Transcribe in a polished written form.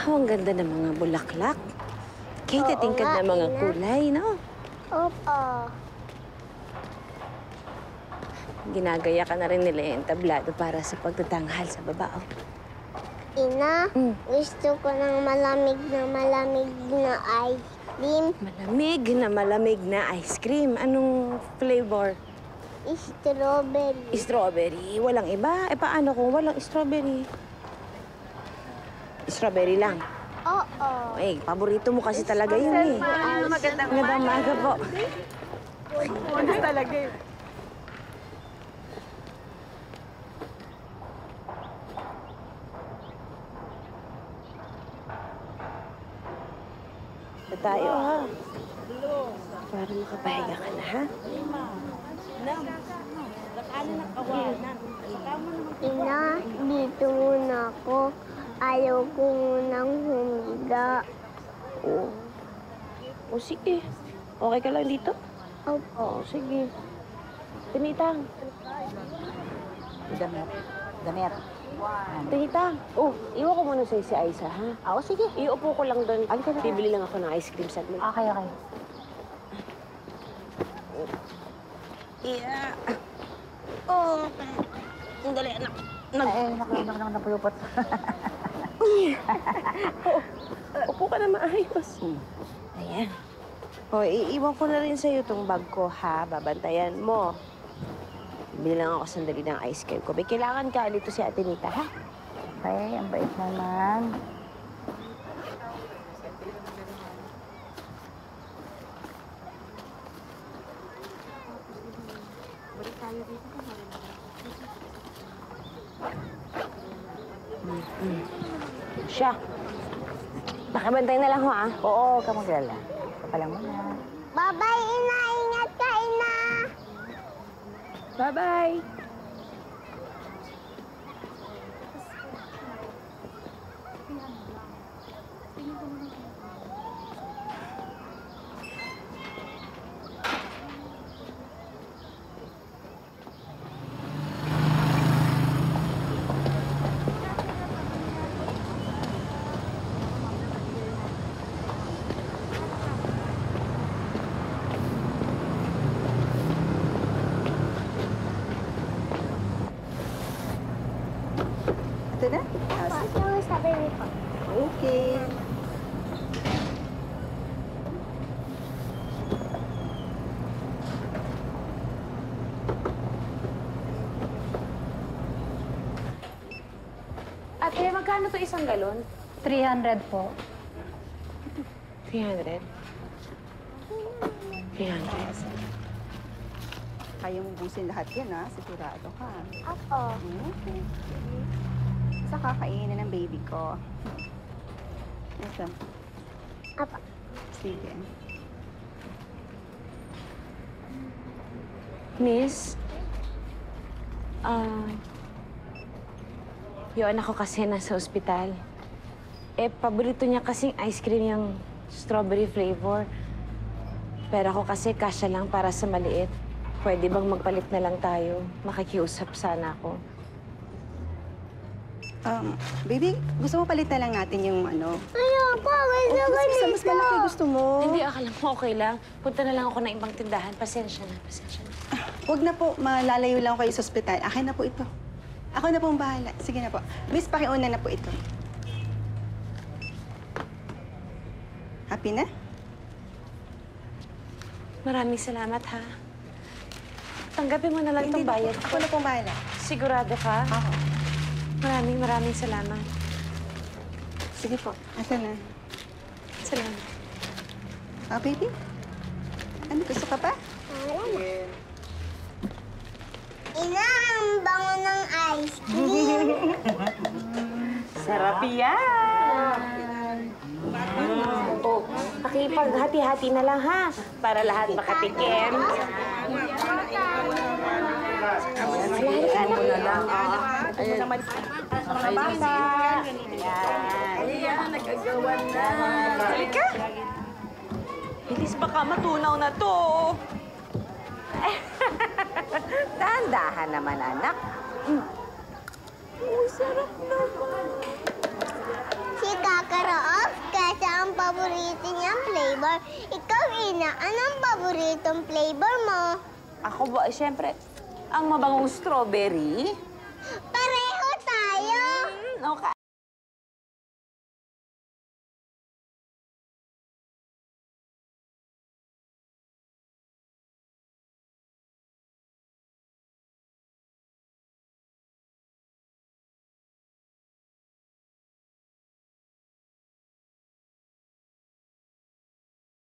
Wow, ang ganda ng mga bulaklak. Kaya tingkad ng mga kulay, no? Opo. Ginagaya ka na rin nila yung tablado para sa pagtatanghal sa baba, oh. Ina, gusto ko ng malamig na ice cream. Malamig na ice cream. Anong flavor? Strawberry. Strawberry. Walang iba? Eh, paano kung walang strawberry? Strawberry lang. Oo. Eh, paborito mo kasi talaga yun, eh. Magandang umaga po. Honest talaga yun. Ba tayo, ha? Para makapahiga ka na, ha? Ina, dito muna ako. Ayaw ko munang humiga. O, sige. Okay ka lang dito? Opo. Oo, sige. Tinitang. Damit. Tinitang. Oh, iwan ko muna sa'yo si Aiza, ha? Oo, sige. Iupo ko lang doon. Halika na. Bibili lang ako ng ice cream saglit. Okay. Yeah. Oh, ang dali, anak. Napulupot. Upo ka na maayos. Ayan. O, iiwan ko na rin sa'yo itong bag ko, ha? Babantayan mo. Bili lang ako sandali ng ice cream ko. May kailangan ka dito si Ate Nita, ha? Okay, ang bait naman. Siya. Nakabantay na lang ho, ha? Oo, ka maglala. Kapalang mo na. Bye-bye, Ina. Ingat ka, Ina. Bye-bye. Ito na? Yung sabi niyo po. Okay. Ate, magkano to isang galon? 300 po. 300. 300. Kaya mong busin lahat yan, ha? Sigurado ka. Ako. Okay. Sa kakainin ng baby ko. Ito. Apa. Sige. Miss, yung anak ko kasi nasa ospital. Eh, paborito niya kasing ice cream yung strawberry flavor. Pero ako kasi kasya lang para sa maliit. Pwede bang magpalit na lang tayo? Makikiusap sana ako. Baby, gusto mo palitan lang natin yung ano? Ayoko. Mas malaki gusto mo. Hindi, akala mo okay lang. Punta na lang ako ng ibang tindahan. Pasensya na, pasensya na. Huwag na po, malalayo lang kayo sa ospital. Akin na po ito. Ako na po ang bahala. Sige na po. Miss, pakiuna na po ito. Happy na? Maraming salamat, ha? Tanggapin mo na lang itong bayad. Ako na pong bahala. Sigurado ka? Ako. Maraming salamat. Sige po. Asan na? Salamat. Baby? Ano, gusto ka pa? Ina, ang bango ng ice cream. Sarap yan! Oh, pakipaghati-hati na lang, ha? Para lahat makatikim. Ayun. Mga bata. Ayan, nagagawan na. Halika! Bilis, baka matunaw na to. Dahan-dahan naman, anak. Oh, sarap naman. Si Kakaro paborito niyang flavor. Ikaw, Ina, anong paboritong flavor mo? Ako ba, siyempre, ang mabangong strawberry. Pareho tayo! Okay.